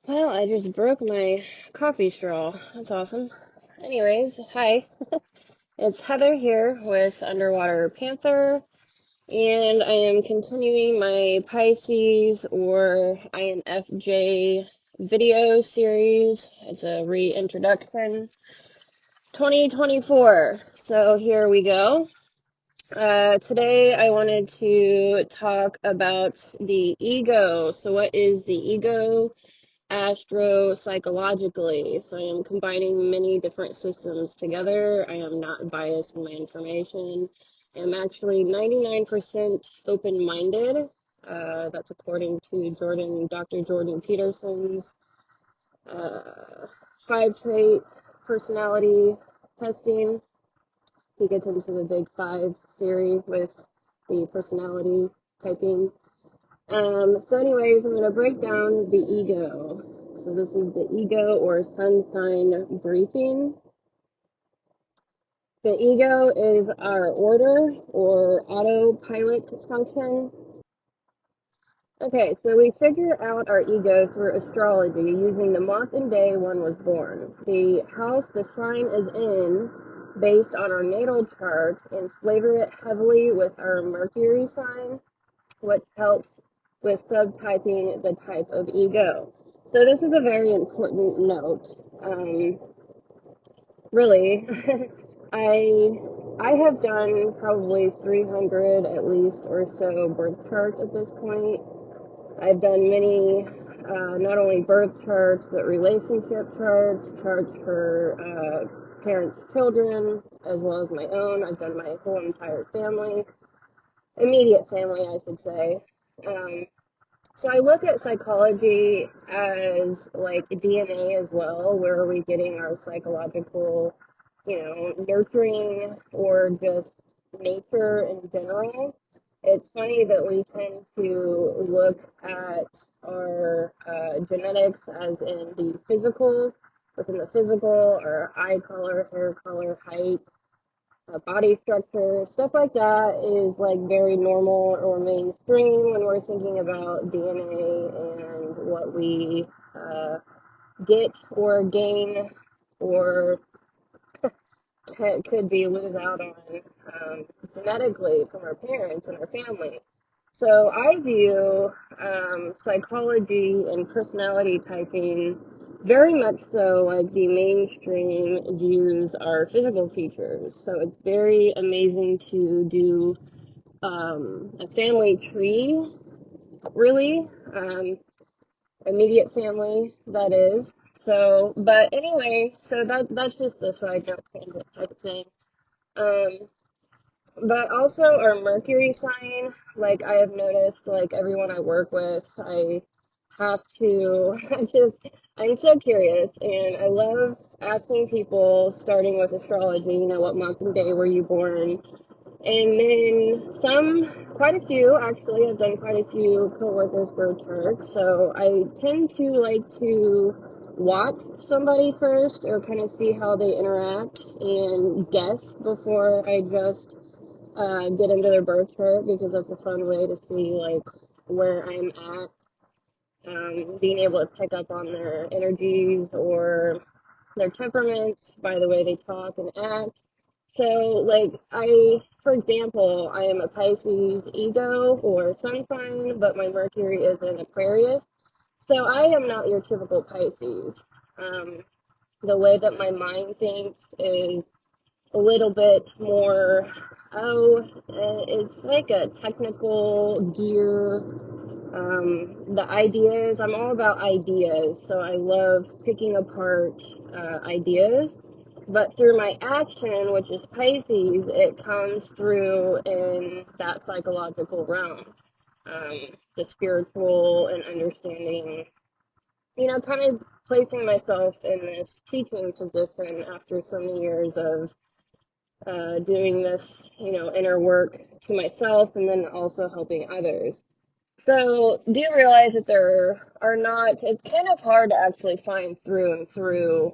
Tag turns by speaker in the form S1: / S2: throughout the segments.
S1: Well, I just broke my coffee straw. That's awesome. Anyways, hi. It's Heather here with Underwater Panther, and I am continuing my Pisces or INFJ video series. It's a reintroduction 2024. So here we go. Today I wanted to talk about the ego. So what is the ego? Psychologically. So I am combining many different systems together. I am not biased in my information. I'm actually 99% open-minded. That's according to Dr. Jordan Peterson's five-trait personality testing. He gets into the big five theory with the personality typing. So anyways, I'm going to break down the ego. So this is the ego or sun sign briefing. The ego is our order or autopilot function. Okay, so we figure out our ego through astrology using the month and day one was born, the house the sign is in based on our natal chart, and flavor it heavily with our Mercury sign, which helps with subtyping the type of ego. So this is a very important note. Really, I have done probably 300 at least or so birth charts at this point. I've done many, not only birth charts, but relationship charts, charts for parents' children, as well as my own. I've done my whole entire family, immediate family, I should say. So I look at psychology as like DNA as well. Where are we getting our psychological, nurturing or just nature in general? It's funny that we tend to look at our genetics as in the physical, within the physical, our eye color, hair color, height, body structure, stuff like that is like very normal or mainstream when we're thinking about DNA and what we get or gain or could be lose out on genetically from our parents and our family. So I view psychology and personality typing very much so like the mainstream views our physical features. So it's very amazing to do a family tree, really, immediate family, that is. So, but anyway, so that's just a side note tangent type of thing. Um, but also our Mercury sign, like I have noticed, like everyone I work with, I have to, I'm so curious, and I love asking people, starting with astrology, what month and day were you born? And then quite a few, actually, I've done quite a few coworkers' birth charts, so I tend to like to watch somebody first or kind of see how they interact and guess before I just get into their birth chart, because that's a fun way to see like where I'm at, being able to pick up on their energies or their temperaments by the way they talk and act. So like for example, I am a Pisces ego or sun sign, but my Mercury is in Aquarius. So I am not your typical Pisces. The way that my mind thinks is a little bit more, it's like a technical gear. The ideas, I'm all about ideas, so I love picking apart ideas. But through my action, which is Pisces, it comes through in that psychological realm, the spiritual and understanding, kind of placing myself in this teaching position after so many years of doing this, inner work to myself and then also helping others. So do you realize that there are not, it's kind of hard to actually find through and through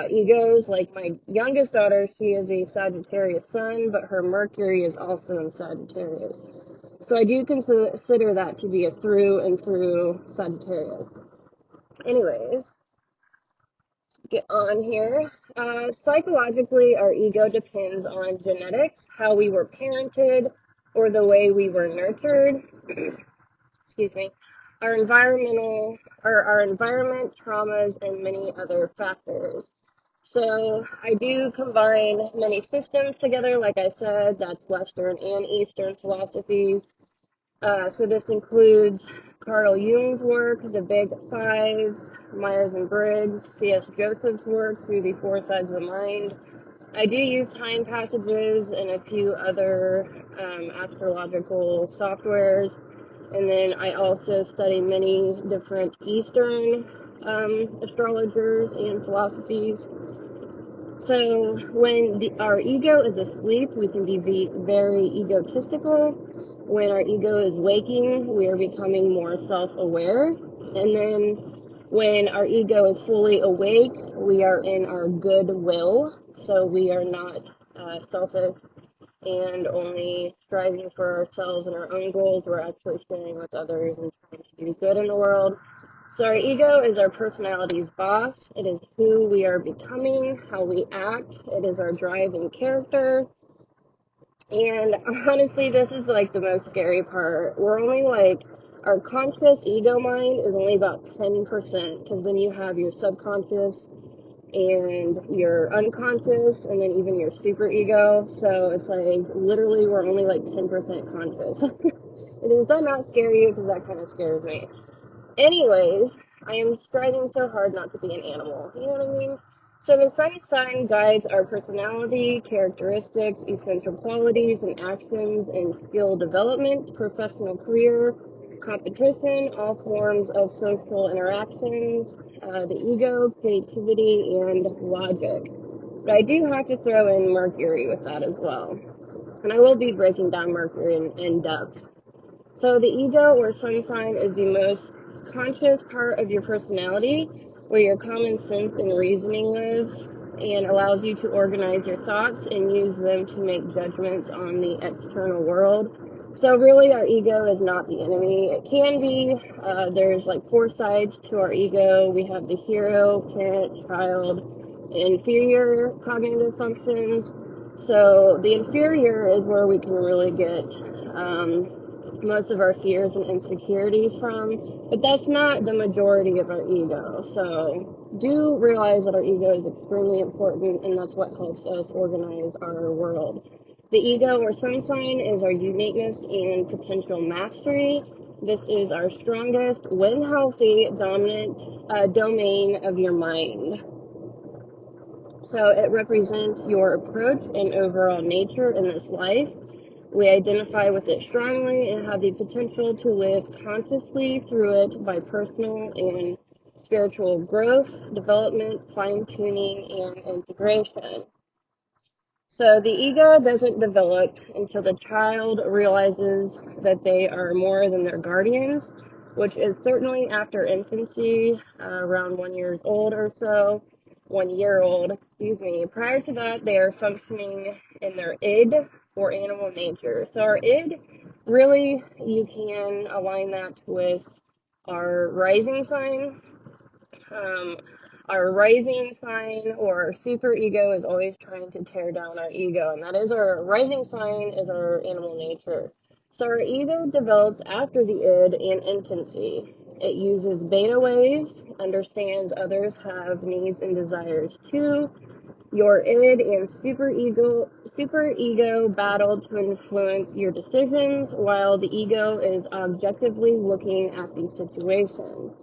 S1: egos. Like my youngest daughter, she is a Sagittarius sun, but her Mercury is also in Sagittarius. So I do consider that to be a through and through Sagittarius. Anyways, get on here. Psychologically, our ego depends on genetics, how we were parented, or the way we were nurtured. Excuse me. Our our environment, traumas, and many other factors. So I do combine many systems together. Like I said, that's Western and Eastern philosophies. So this includes Carl Jung's work, The Big Five, Myers and Briggs, C.S. Joseph's work through the four sides of the mind. I do use time passages and a few other astrological softwares. And then I also study many different Eastern astrologers and philosophies. So when our ego is asleep, we can be very egotistical. When our ego is waking, we are becoming more self-aware. And then when our ego is fully awake, we are in our goodwill. So we are not selfish and only striving for ourselves and our own goals. We're actually sharing with others and trying to do good in the world. So our ego is our personality's boss. It is who we are becoming, how we act. It is our driving character. And honestly, this is like the most scary part. We're only like, our conscious ego mind is only about 10%, because then you have your subconscious and your unconscious, and then even your super ego. So it's like, literally, we're only like 10% conscious. And does that not scare you? Because that kind of scares me. Anyways, I am striving so hard not to be an animal. You know what I mean? So the sun sign guides our personality, characteristics, essential qualities, and actions in skill development, professional career, competition, all forms of social interactions, the ego, creativity, and logic. But I do have to throw in Mercury with that as well. And I will be breaking down Mercury in depth. So the ego or sun sign is the most conscious part of your personality, where your common sense and reasoning live, and allows you to organize your thoughts and use them to make judgments on the external world. So really, our ego is not the enemy. It can be. There's like four sides to our ego. We have the hero, parent, child, inferior cognitive functions. So the inferior is where we can really get most of our fears and insecurities from, but that's not the majority of our ego. So do realize that our ego is extremely important, and that's what helps us organize our world. The ego or sun sign is our uniqueness and potential mastery. This is our strongest, when healthy, dominant domain of your mind. So it represents your approach and overall nature in this life. We identify with it strongly and have the potential to live consciously through it by personal and spiritual growth, development, fine-tuning, and integration. So the ego doesn't develop until the child realizes that they are more than their guardians, which is certainly after infancy, around 1 year old or so. 1 year old, excuse me. Prior to that, they are functioning in their id, or animal nature. So our id, really, you can align that with our rising sign. Um, our rising sign or super ego is always trying to tear down our ego, and that is our rising sign is our animal nature. So our ego develops after the id and infancy. It uses beta waves, understands others have needs and desires too. Your id and super ego battle to influence your decisions, while the ego is objectively looking at the situation,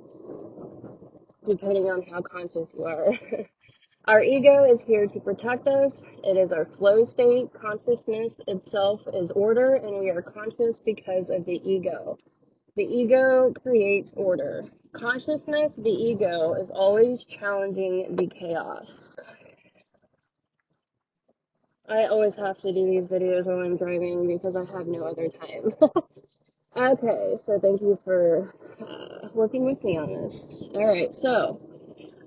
S1: depending on how conscious you are. Our ego is here to protect us. It is our flow state. Consciousness itself is order, and we are conscious because of the ego. The ego creates order. Consciousness, the ego, is always challenging the chaos. I always have to do these videos while I'm driving because I have no other time. Okay, so thank you for working with me on this. All right, so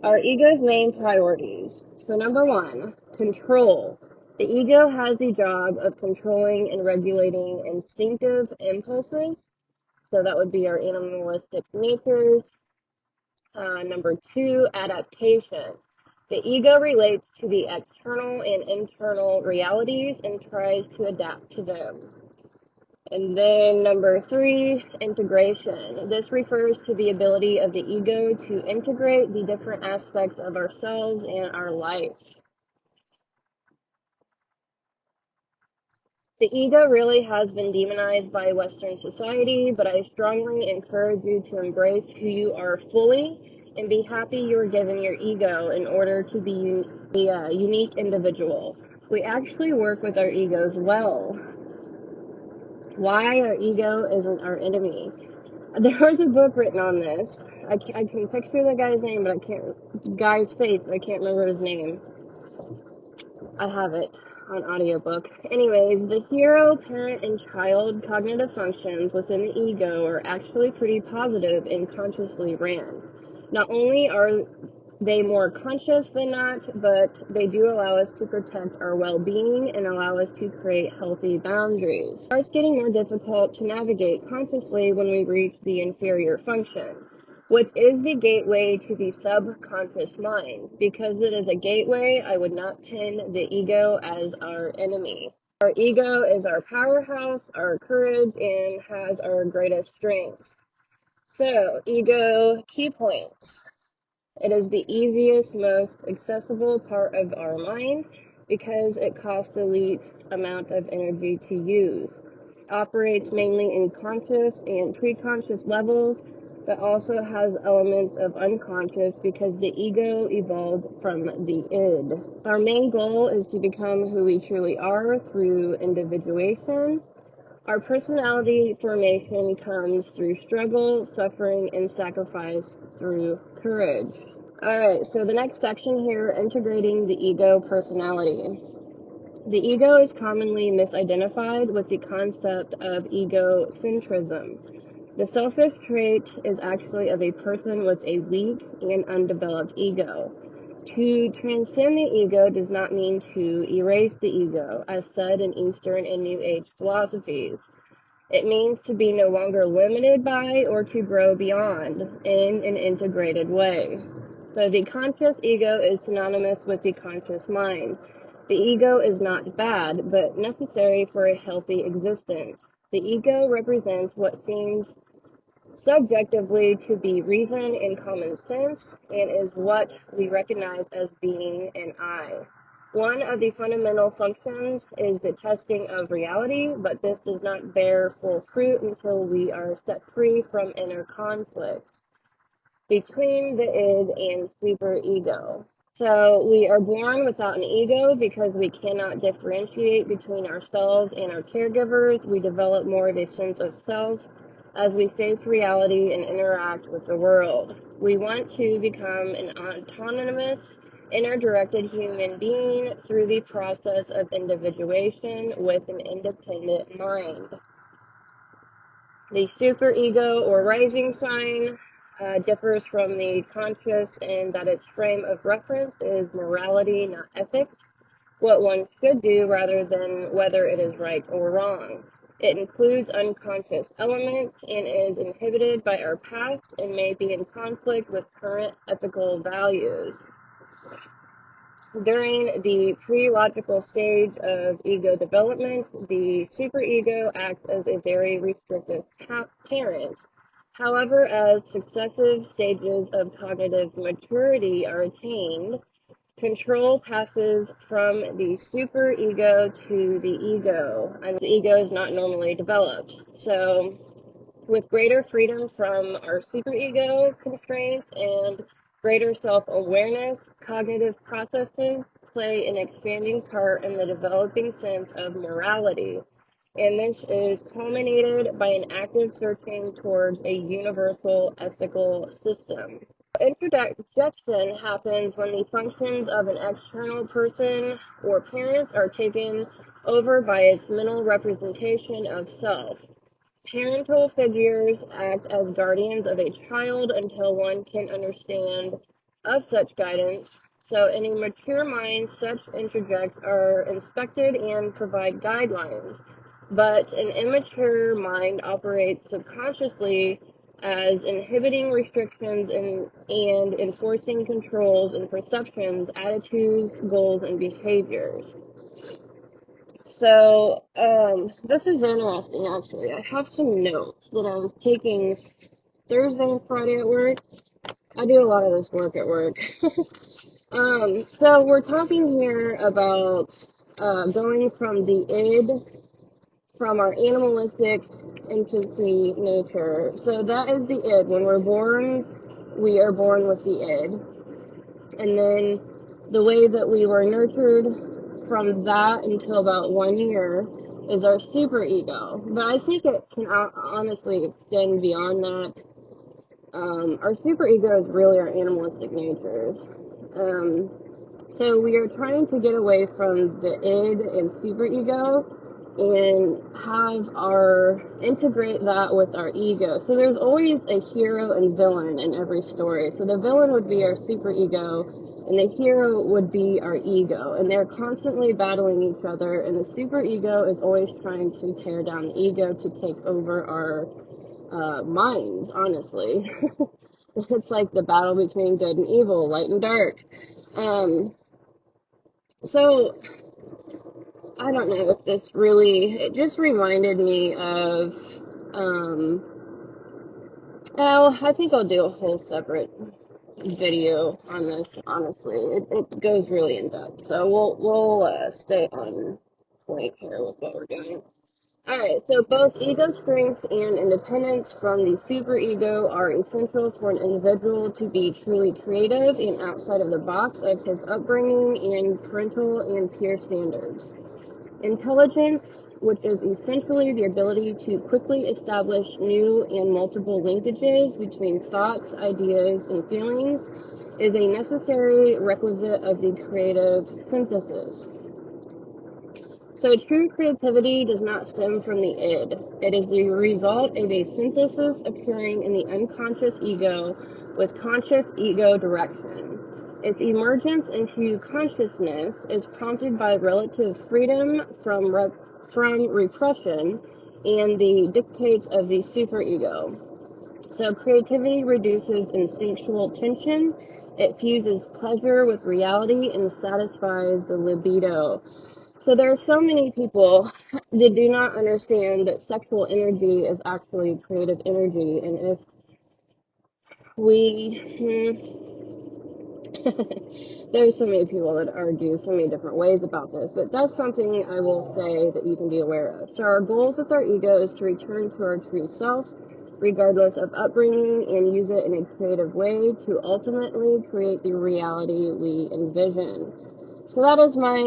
S1: our ego's main priorities. So number one, control. The ego has the job of controlling and regulating instinctive impulses. So that would be our animalistic natures. Number 2, adaptation. The ego relates to the external and internal realities and tries to adapt to them. And then number 3, integration. This refers to the ability of the ego to integrate the different aspects of ourselves and our life. The ego really has been demonized by Western society, but I strongly encourage you to embrace who you are fully and be happy you were given your ego in order to be a unique individual. We actually work with our egos well. Why our ego isn't our enemy. There was a book written on this. I can picture the guy's name, but I can't, guy's face, but I can't remember his name. I have it on audiobook. Anyways, the hero, parent, and child cognitive functions within the ego are actually pretty positive and consciously ran. Not only are they more conscious than that, but they do allow us to protect our well-being and allow us to create healthy boundaries. It starts getting more difficult to navigate consciously when we reach the inferior function, which is the gateway to the subconscious mind. Because it is a gateway, I would not pin the ego as our enemy. Our ego is our powerhouse, our courage, and has our greatest strengths. So, ego key points. It is the easiest, most accessible part of our mind because it costs the least amount of energy to use. It operates mainly in conscious and preconscious levels, but also has elements of unconscious because the ego evolved from the id. Our main goal is to become who we truly are through individuation. Our personality formation comes through struggle, suffering, and sacrifice through courage. Alright, so the next section here, integrating the ego personality. The ego is commonly misidentified with the concept of egocentrism. The selfish trait is actually of a person with a weak and undeveloped ego. To transcend the ego does not mean to erase the ego, as said in Eastern and New Age philosophies. It means to be no longer limited by or to grow beyond in an integrated way. So the conscious ego is synonymous with the conscious mind. The ego is not bad, but necessary for a healthy existence. The ego represents what seems subjectively to be reason and common sense, and is what we recognize as being an I. One of the fundamental functions is the testing of reality, but this does not bear full fruit until we are set free from inner conflicts between the id and superego. So we are born without an ego because we cannot differentiate between ourselves and our caregivers. We develop more of a sense of self as we face reality and interact with the world. We want to become an autonomous, inner-directed human being through the process of individuation with an independent mind. The superego or rising sign differs from the conscious in that its frame of reference is morality, not ethics, what one should do rather than whether it is right or wrong. It includes unconscious elements and is inhibited by our past and may be in conflict with current ethical values. During the pre-logical stage of ego development, the superego acts as a very restrictive parent. However, as successive stages of cognitive maturity are attained, control passes from the superego to the ego, and the ego is not normally developed. So, with greater freedom from our superego constraints and greater self-awareness, cognitive processes play an expanding part in the developing sense of morality. And this is culminated by an active searching towards a universal ethical system. Introjection happens when the functions of an external person or parent are taken over by its mental representation of self. Parental figures act as guardians of a child until one can understand of such guidance. So in a mature mind, such introjects are inspected and provide guidelines. But an immature mind operates subconsciously as inhibiting restrictions and enforcing controls and perceptions, attitudes, goals, and behaviors. So, this is interesting, actually. I have some notes that I was taking Thursday and Friday at work. I do a lot of this work at work. So we're talking here about going from the id, from our animalistic infancy nature. So that is the id. When we're born, we are born with the id. And then the way that we were nurtured from that until about 1 year is our superego. But I think it can honestly extend beyond that. Our superego is really our animalistic natures. So we are trying to get away from the id and superego and integrate that with our ego. So there's always a hero and villain in every story. So the villain would be our superego, and the hero would be our ego. And they're constantly battling each other, and the superego is always trying to tear down the ego to take over our minds, honestly. It's like the battle between good and evil, light and dark. So I don't know if this really, it just reminded me of, well, I think I'll do a whole separate video on this, honestly. It goes really in depth. So we'll stay on point here with what we're doing. Alright, so both ego strength and independence from the superego are essential for an individual to be truly creative and outside of the box of his upbringing and parental and peer standards. Intelligence, which is essentially the ability to quickly establish new and multiple linkages between thoughts, ideas, and feelings, is a necessary requisite of the creative synthesis. So true creativity does not stem from the id. It is the result of a synthesis occurring in the unconscious ego with conscious ego direction. Its emergence into consciousness is prompted by relative freedom from repression and the dictates of the superego. So creativity reduces instinctual tension, it fuses pleasure with reality, and satisfies the libido. So there are so many people that do not understand that sexual energy is actually creative energy, and if there's so many people that argue so many different ways about this, but that's something I will say that you can be aware of. So our goals with our ego is to return to our true self, regardless of upbringing, and use it in a creative way to ultimately create the reality we envision. So that is my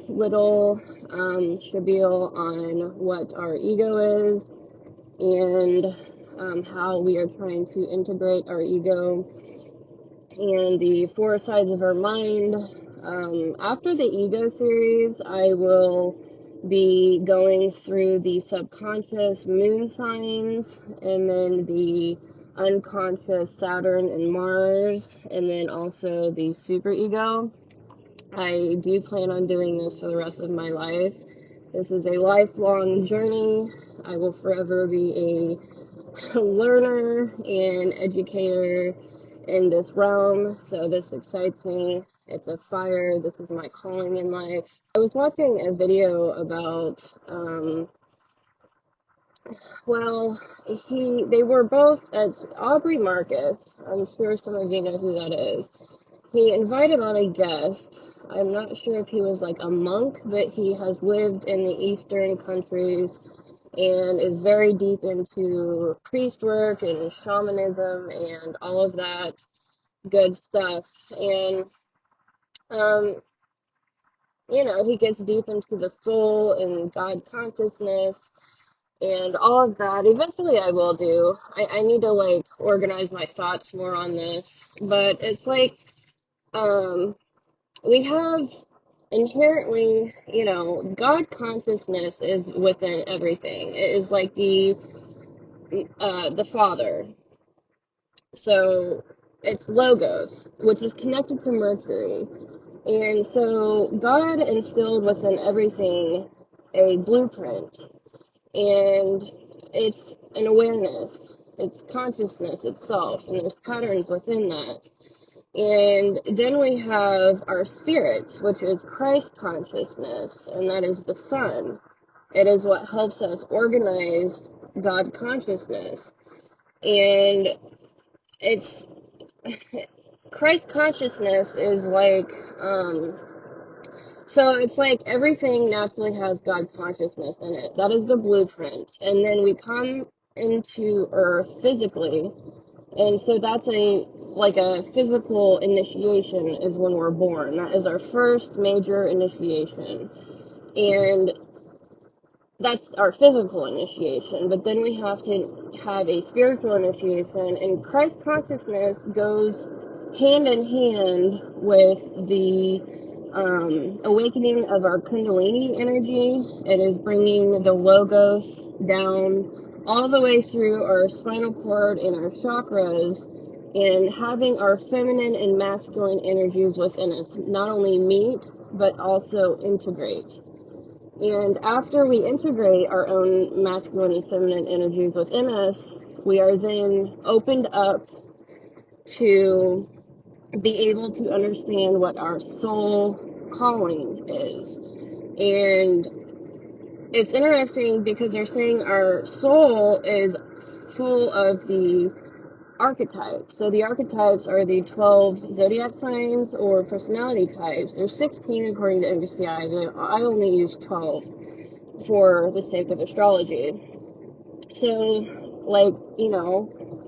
S1: little spiel on what our ego is and how we are trying to integrate our ego and the four sides of our mind. After the ego series, I will be going through the subconscious moon signs and then the unconscious Saturn and Mars, and then also the superego. I do plan on doing this for the rest of my life. This is a lifelong journey. I will forever be a learner and educator in this realm, so this excites me. It's a fire. This is my calling in life. I was watching a video about, they were both, it's Aubrey Marcus. I'm sure some of you know who that is. He invited on a guest. I'm not sure if he was like a monk, but he has lived in the Eastern countries and is very deep into priest work and shamanism and all of that good stuff. And, he gets deep into the soul and God consciousness and all of that. Eventually I will do. I need to like organize my thoughts more on this, but it's like, we have inherently, God consciousness is within everything. It is like the Father. So it's Logos, which is connected to Mercury. And so God instilled within everything a blueprint, and it's an awareness. It's consciousness itself, and there's patterns within that. And then we have our spirits, which is Christ consciousness, and that is the sun. It is what helps us organize God consciousness. And it's Christ consciousness is like, so it's like everything naturally has God consciousness in it. That is the blueprint. And then we come into Earth physically, and so that's like a physical initiation is when we're born. That is our first major initiation. And that's our physical initiation, but then we have to have a spiritual initiation, and Christ consciousness goes hand in hand with the awakening of our Kundalini energy. It is bringing the Logos down all the way through our spinal cord and our chakras, and having our feminine and masculine energies within us not only meet, but also integrate. And after we integrate our own masculine and feminine energies within us, we are then opened up to be able to understand what our soul calling is. And it's interesting because they're saying our soul is full of the archetypes. So the archetypes are the 12 zodiac signs or personality types. There's 16 according to MBCI, but I only use 12 for the sake of astrology. So, like,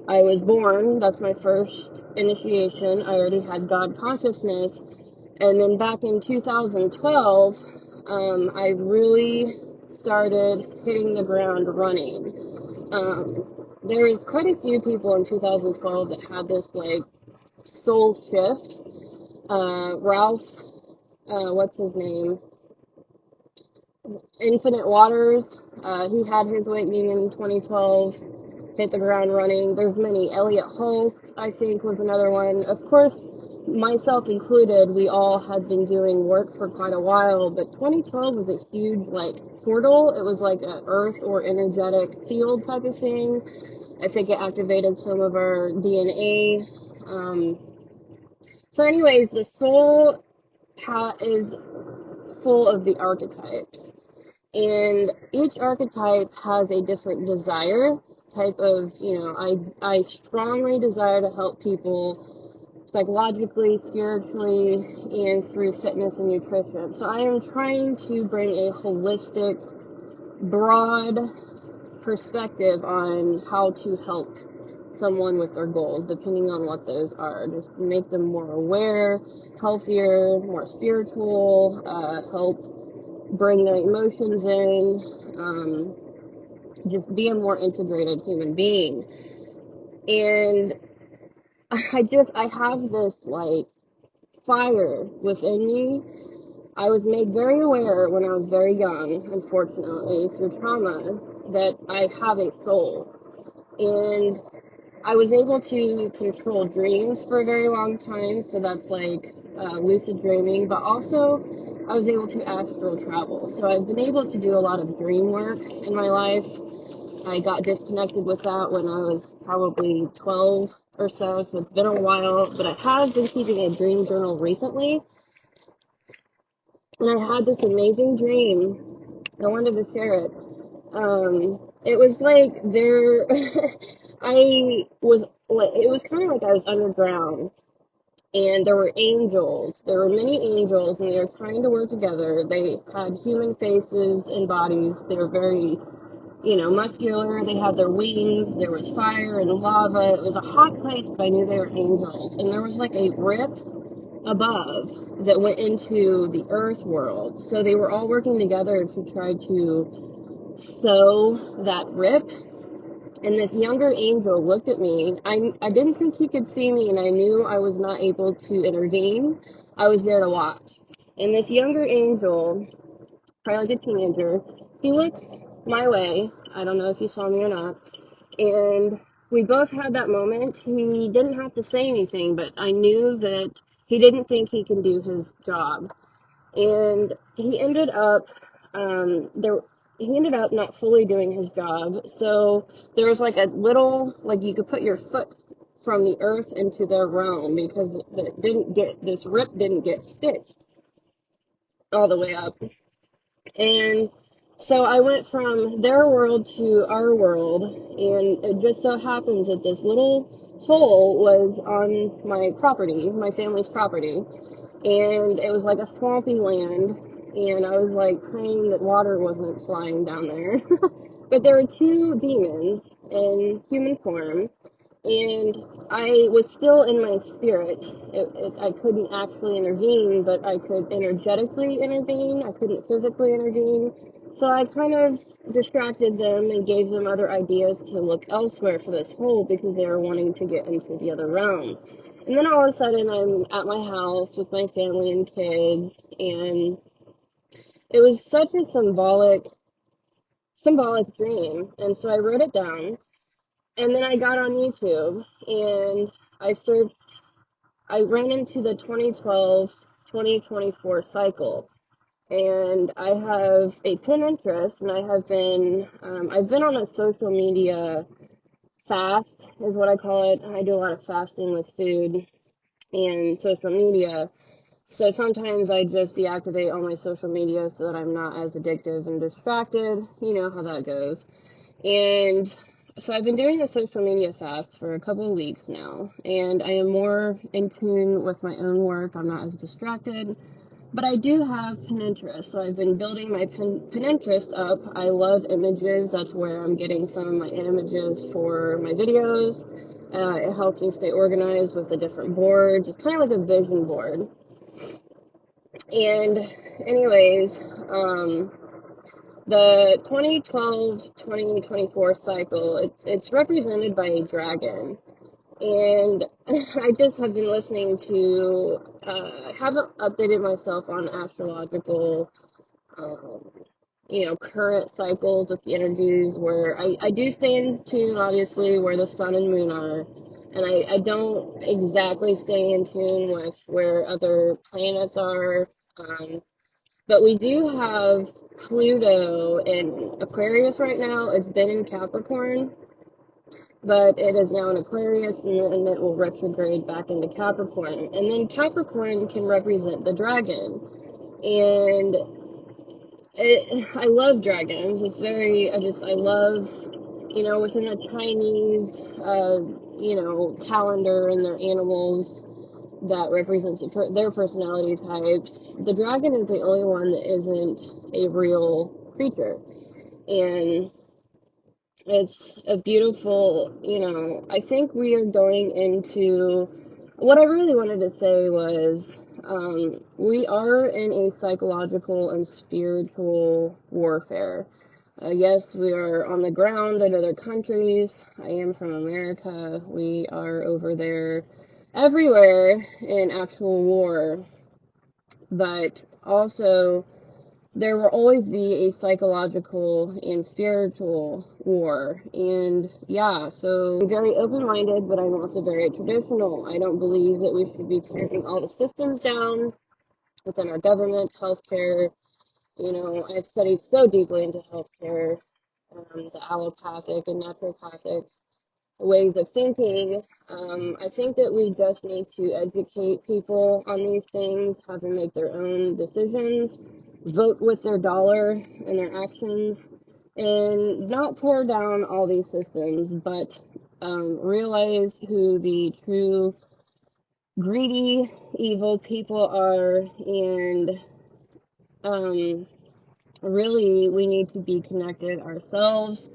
S1: I was born, that's my first initiation. I already had God consciousness. And then back in 2012, I really started hitting the ground running. There's quite a few people in 2012 that had this, like, soul shift. Ralph, what's his name? Infinite Waters, he had his awakening in 2012, hit the ground running. There's many. Elliot Holst, I think, was another one. Of course, myself included, we all had been doing work for quite a while, but 2012 was a huge, like, portal. It was like an earth or energetic field type of thing. I think it activated some of our DNA. So anyways, the soul is full of the archetypes. And each archetype has a different desire type of, I strongly desire to help people psychologically, spiritually, and through fitness and nutrition. So I am trying to bring a holistic, broad perspective on how to help someone with their goals, depending on what those are. Just make them more aware, healthier, more spiritual, help bring their emotions in, just be a more integrated human being. And I have this, like, fire within me. I was made very aware when I was very young, unfortunately, through trauma, that I have a soul. And I was able to control dreams for a very long time, so that's like lucid dreaming, but also I was able to astral travel. So I've been able to do a lot of dream work in my life. I got disconnected with that when I was probably 12 or so it's been a while, but I have been keeping a dream journal recently, and I had this amazing dream. I wanted to share it. It was like it was kind of like I was underground, and there were angels. There were many angels, and they were trying to work together. They had human faces and bodies. They were very, muscular. They had their wings. There was fire and lava. It was a hot place, but I knew they were angels. And there was like a rip above that went into the earth world. So they were all working together to try to sew that rip. And this younger angel looked at me. I didn't think he could see me, and I knew I was not able to intervene. I was there to watch. And this younger angel, probably like a teenager, he looked my way. I don't know if he saw me or not. And we both had that moment. He didn't have to say anything, but I knew that he didn't think he can do his job. And he ended up, he ended up not fully doing his job. So there was like a little, like you could put your foot from the earth into their realm, because this rip didn't get stitched all the way up. And so I went from their world to our world, and it just so happens that this little hole was on my property, my family's property, and it was like a swampy land, and I was like praying that water wasn't flying down there. But there were two demons in human form, and I was still in my spirit. I couldn't actually intervene, but I could energetically intervene. I couldn't physically intervene. So I kind of distracted them and gave them other ideas to look elsewhere for this hole, because they were wanting to get into the other realm. And then all of a sudden, I'm at my house with my family and kids, and it was such a symbolic dream. And so I wrote it down, and then I got on YouTube, and I searched. I ran into the 2012-2024 cycle, and I have a Pinterest, and I've been on a social media fast, is what I call it. I do a lot of fasting with food and social media. So sometimes I just deactivate all my social media so that I'm not as addictive and distracted. You know how that goes. And so I've been doing a social media fast for a couple of weeks now, and I am more in tune with my own work. I'm not as distracted. But I do have Pinterest, so I've been building my Pinterest up. I love images. That's where I'm getting some of my images for my videos. It helps me stay organized with the different boards. It's kind of like a vision board. And anyways, the 2012-2024 cycle, it's represented by a dragon. And I just have been listening to, haven't updated myself on astrological, current cycles with the energies, where I do stay in tune, obviously, where the sun and moon are. And I don't exactly stay in tune with where other planets are. But we do have Pluto in Aquarius right now. It's been in Capricorn, but it is now in Aquarius, and then it will retrograde back into Capricorn. And then Capricorn can represent the dragon. And I love dragons. I love, within the Chinese, calendar and their animals that represents their personality types, the dragon is the only one that isn't a real creature. And it's a beautiful, I think we are going into, what I really wanted to say was, we are in a psychological and spiritual warfare. Yes, we are on the ground in other countries. I am from America. We are over there everywhere in actual war. But also, there will always be a psychological and spiritual war. And yeah, so I'm very open-minded, but I'm also very traditional. I don't believe that we should be tearing all the systems down within our government, healthcare. I've studied so deeply into healthcare, the allopathic and naturopathic ways of thinking. I think that we just need to educate people on these things, have them make their own decisions, vote with their dollar and their actions, and not tear down all these systems, but realize who the true greedy, evil people are, and really we need to be connected ourselves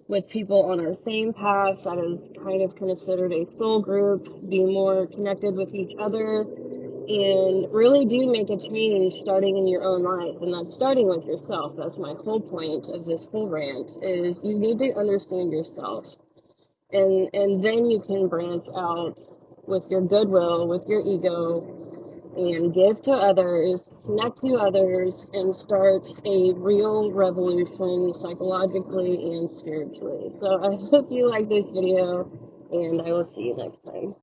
S1: with people on our same path that is kind of considered a soul group, be more connected with each other, and really do make a change starting in your own life. And that's starting with yourself. That's my whole point of this whole rant, is you need to understand yourself. And then you can branch out with your goodwill, with your ego, and give to others, connect to others, and start a real revolution psychologically and spiritually. So I hope you like this video, and I will see you next time.